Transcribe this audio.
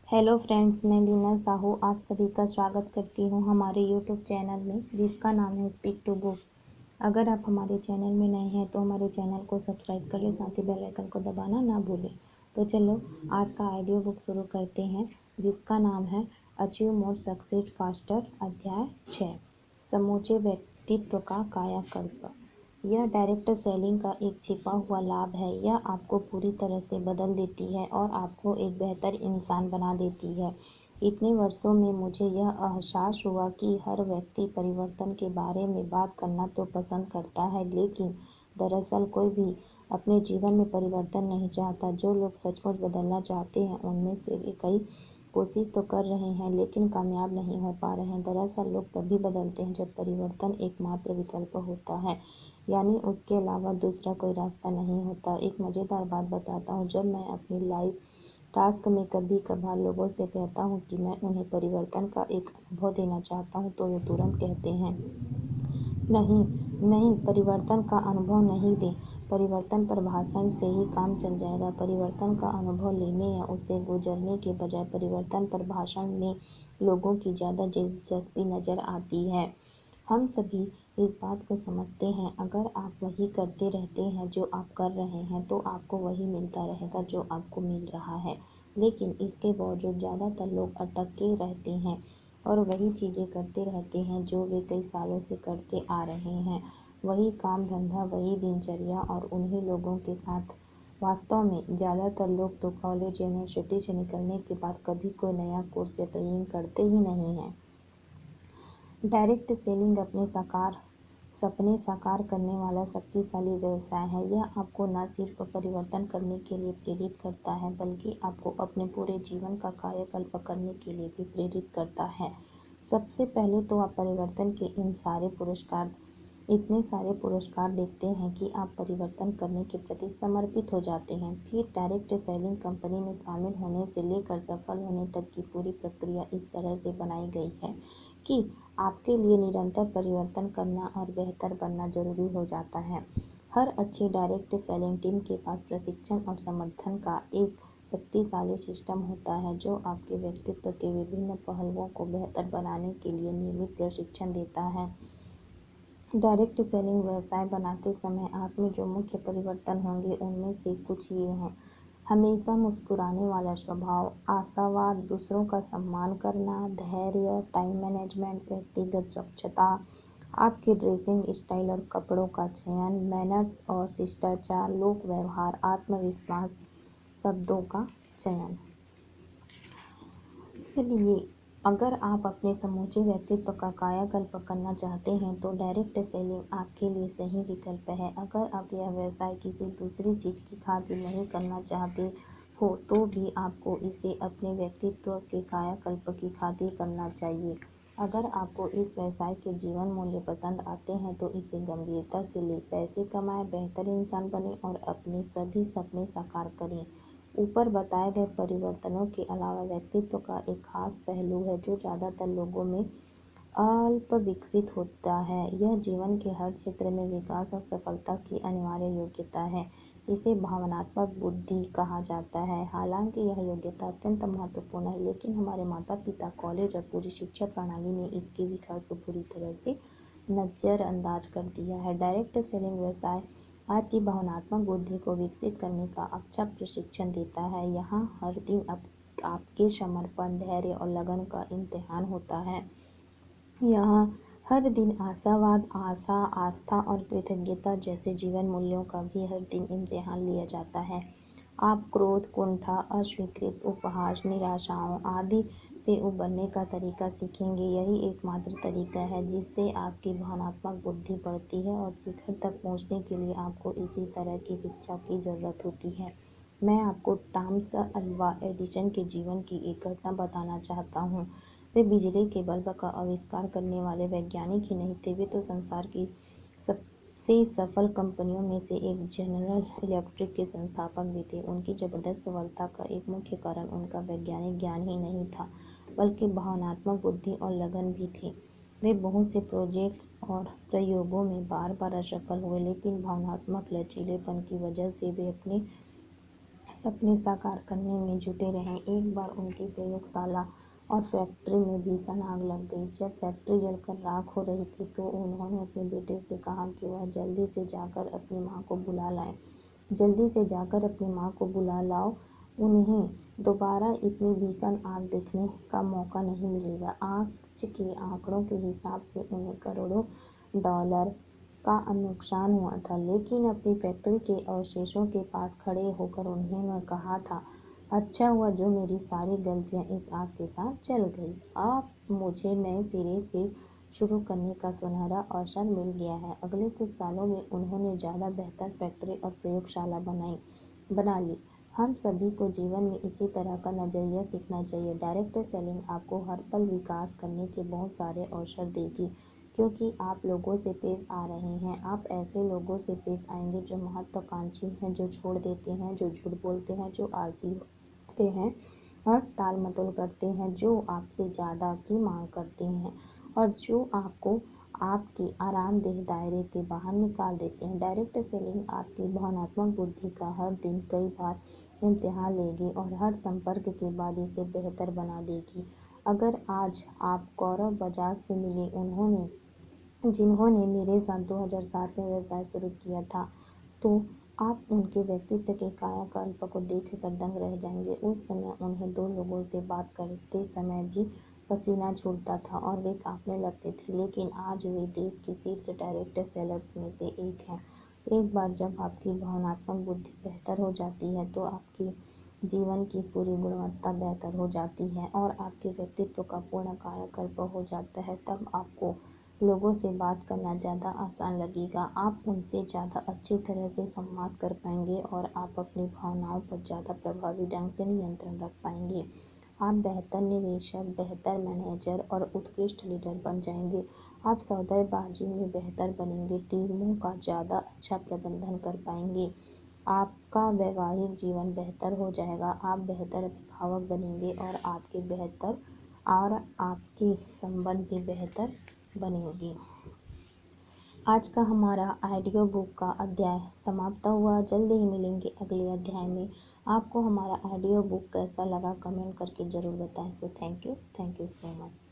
Hello friends, मैं लीना साहू आप सभी का स्वागत करती हूँ हमारे यूट्यूब चैनल में जिसका नाम है स्पीक टू बुक। अगर आप हमारे चैनल में नए हैं तो हमारे चैनल को सब्सक्राइब कर लें, साथ ही बेल आइकन को दबाना ना भूलें। तो चलो आज का ऑडियो बुक शुरू करते हैं जिसका नाम है अचीव मोर सक्सेस फास्टर अध्याय 6 समूचे व्यक्तित्व का कायाकल्प। यह डायरेक्ट सेलिंग का एक छिपा हुआ लाभ है। यह आपको पूरी तरह से बदल देती है और आपको एक बेहतर इंसान बना देती है। इतने वर्षों में मुझे यह एहसास हुआ कि हर व्यक्ति परिवर्तन के बारे में बात करना तो पसंद करता है, लेकिन दरअसल कोई भी अपने जीवन में परिवर्तन नहीं चाहता। जो लोग सचमुच बदलना चाहते हैं उनमें से कई कोशिश तो कर रहे हैं लेकिन कामयाब नहीं हो पा रहे हैं। दरअसल लोग तभी बदलते हैं जब परिवर्तन एकमात्र विकल्प होता है, यानी उसके अलावा दूसरा कोई रास्ता नहीं होता। एक मज़ेदार बात बताता हूँ, जब मैं अपनी लाइफ टास्क में कभी कभार लोगों से कहता हूँ कि मैं उन्हें परिवर्तन का एक अनुभव देना चाहता हूँ तो वो तुरंत कहते हैं, नहीं नहीं, परिवर्तन का अनुभव नहीं दे। परिवर्तन पर भाषण से ही काम चल जाएगा। परिवर्तन का अनुभव लेने या उसे गुजरने के बजाय परिवर्तन पर भाषण में लोगों की ज़्यादा दिलचस्पी नज़र आती है। हम सभी इस बात को समझते हैं, अगर आप वही करते रहते हैं जो आप कर रहे हैं तो आपको वही मिलता रहेगा जो आपको मिल रहा है। लेकिन इसके बावजूद ज़्यादातर लोग अटके रहते हैं और वही चीज़ें करते रहते हैं जो वे कई सालों से करते आ रहे हैं। वही काम धंधा, वही दिनचर्या, और उन्हीं लोगों के साथ। वास्तव में ज़्यादातर लोग तो कॉलेज यूनिवर्सिटी से निकलने के बाद कभी कोई नया कोर्स या ट्रेनिंग करते ही नहीं हैं। डायरेक्ट सेलिंग अपने सपने साकार करने वाला शक्तिशाली व्यवसाय है। यह आपको न सिर्फ परिवर्तन करने के लिए प्रेरित करता है बल्कि आपको अपने पूरे जीवन का कायाकल्प करने के लिए भी प्रेरित करता है। सबसे पहले तो आप परिवर्तन के इतने सारे पुरस्कार देखते हैं कि आप परिवर्तन करने के प्रति समर्पित हो जाते हैं। फिर डायरेक्ट सेलिंग कंपनी में शामिल होने से लेकर सफल होने तक की पूरी प्रक्रिया इस तरह से बनाई गई है कि आपके लिए निरंतर परिवर्तन करना और बेहतर बनना जरूरी हो जाता है। हर अच्छी डायरेक्ट सेलिंग टीम के पास प्रशिक्षण और समर्थन का एक शक्तिशाली सिस्टम होता है जो आपके व्यक्तित्व के विभिन्न पहलुओं को बेहतर बनाने के लिए नियमित प्रशिक्षण देता है। डायरेक्ट सेलिंग व्यवसाय बनाते समय आप में जो मुख्य परिवर्तन होंगे उनमें से कुछ ये हैं। हमेशा मुस्कुराने वाला स्वभाव, आशावाद, दूसरों का सम्मान करना, धैर्य, टाइम मैनेजमेंट, व्यक्तिगत स्वच्छता, आपके ड्रेसिंग स्टाइल और कपड़ों का चयन, मैनर्स और शिष्टाचार, लोक व्यवहार, आत्मविश्वास, शब्दों का चयन। इसलिए अगर आप अपने समूचे व्यक्तित्व का कायाकल्प करना चाहते हैं तो डायरेक्ट सेलिंग आपके लिए सही विकल्प है। अगर आप यह व्यवसाय किसी दूसरी चीज़ की खातिर नहीं करना चाहते हो तो भी आपको इसे अपने व्यक्तित्व के कायाकल्प की खातिर करना चाहिए। अगर आपको इस व्यवसाय के जीवन मूल्य पसंद आते हैं तो इसे गंभीरता से लें, पैसे कमाएं, बेहतर इंसान बनें और अपने सभी सपने साकार करें। ऊपर बताए गए परिवर्तनों के अलावा व्यक्तित्व का एक खास पहलू है जो ज़्यादातर लोगों में अल्प विकसित होता है। यह जीवन के हर क्षेत्र में विकास और सफलता की अनिवार्य योग्यता है। इसे भावनात्मक बुद्धि कहा जाता है। हालांकि यह योग्यता अत्यंत महत्वपूर्ण है, लेकिन हमारे माता पिता, कॉलेज और पूरी शिक्षा प्रणाली ने इसके विकास को पूरी तरह से नज़रअंदाज कर दिया है। डायरेक्ट सेलिंग व्यवसाय आपकी भावनात्मक बुद्धि को विकसित करने का अच्छा प्रशिक्षण देता है। यहाँ हर दिन आपके समर्पण, धैर्य और लगन का इम्तिहान होता है। यहाँ हर दिन आशावाद, आशा, आस्था और कृतज्ञता जैसे जीवन मूल्यों का भी हर दिन इम्तिहान लिया जाता है। आप क्रोध, कुंठा, अस्वीकृत, उपहास, निराशाओं आदि से उबरने का तरीका सीखेंगे। यही एकमात्र तरीका है जिससे आपकी भावनात्मक बुद्धि बढ़ती है और शिखर तक पहुंचने के लिए आपको इसी तरह की शिक्षा की ज़रूरत होती है। मैं आपको टॉमस अल्वा एडिसन के जीवन की एक घटना बताना चाहता हूँ। वे बिजली के बल्ब का आविष्कार करने वाले वैज्ञानिक ही नहीं थे, वे तो संसार की सबसे सफल कंपनियों में से एक जनरल इलेक्ट्रिक के संस्थापक भी थे। उनकी जबरदस्त सफलता का एक मुख्य कारण उनका वैज्ञानिक ज्ञान ही नहीं था बल्कि भावनात्मक बुद्धि और लगन भी थी। वे बहुत से प्रोजेक्ट्स और प्रयोगों में बार बार असफल हुए, लेकिन भावनात्मक लचीलेपन की वजह से वे अपने सपने साकार करने में जुटे रहें। एक बार उनकी प्रयोगशाला और फैक्ट्री में भीषण आग लग गई। जब फैक्ट्री जलकर राख हो रही थी तो उन्होंने अपने बेटे से कहा कि वह जल्दी से जाकर अपनी माँ को बुला लाए। जल्दी से जाकर अपनी माँ को बुला लाओ, उन्हें दोबारा इतनी भीषण आग देखने का मौका नहीं मिलेगा। आज के आंकड़ों के हिसाब से उन्हें करोड़ों डॉलर का नुकसान हुआ था, लेकिन अपनी फैक्ट्री के अवशेषों के पास खड़े होकर उन्होंने कहा था, अच्छा हुआ जो मेरी सारी गलतियां इस आग के साथ जल गई। अब मुझे नए सिरे से शुरू करने का सुनहरा अवसर मिल गया है। अगले कुछ सालों में उन्होंने ज़्यादा बेहतर फैक्ट्री और प्रयोगशाला बना ली। हम सभी को जीवन में इसी तरह का नज़रिया सीखना चाहिए। डायरेक्ट सेलिंग आपको हर पल विकास करने के बहुत सारे अवसर देगी, क्योंकि आप लोगों से पेश आ रहे हैं। आप ऐसे लोगों से पेश आएंगे जो महत्वाकांक्षी हैं, जो छोड़ देते हैं, जो झूठ बोलते हैं, जो आलसी होते हैं और टाल मटोल करते हैं, जो आपसे ज़्यादा की मांग करते हैं और जो आपको आपके आरामदेह दायरे के बाहर निकाल देते हैं। डायरेक्ट सेलिंग आपकी भावनात्मक बुद्धि का हर दिन कई बार इम्तिहान लेगी और हर संपर्क के बाद इसे बेहतर बना देगी। अगर आज आप गौरव बजाज से मिले, जिन्होंने मेरे साथ 2007 में व्यवसाय शुरू किया था, तो आप उनके व्यक्तित्व के कायाकल्प को देखकर दंग रह जाएंगे। उस समय उन्हें दो लोगों से बात करते समय भी पसीना छूटता था और वे कांपने लगते थे, लेकिन आज वे देश के शीर्ष डायरेक्ट सेलर्स में से एक हैं। एक बार जब आपकी भावनात्मक बुद्धि बेहतर हो जाती है तो आपके जीवन की पूरी गुणवत्ता बेहतर हो जाती है और आपके व्यक्तित्व का पूर्ण कायाकल्प हो जाता है। तब आपको लोगों से बात करना ज़्यादा आसान लगेगा। आप उनसे ज़्यादा अच्छी तरह से संवाद कर पाएंगे और आप अपनी भावनाओं पर ज़्यादा प्रभावी ढंग से नियंत्रण रख पाएंगे। आप बेहतर निवेशक, बेहतर मैनेजर और उत्कृष्ट लीडर बन जाएंगे। आप सौदेबाजी में बेहतर बनेंगे, टीमों का ज़्यादा अच्छा प्रबंधन कर पाएंगे। आपका वैवाहिक जीवन बेहतर हो जाएगा। आप बेहतर अभिभावक बनेंगे और आपके संबंध भी बेहतर बनेंगे। आज का हमारा ऑडियो बुक का अध्याय समाप्त हुआ। जल्दी ही मिलेंगे अगले अध्याय में। आपको हमारा ऑडियो बुक कैसा लगा कमेंट करके ज़रूर बताएं। So thank you so much.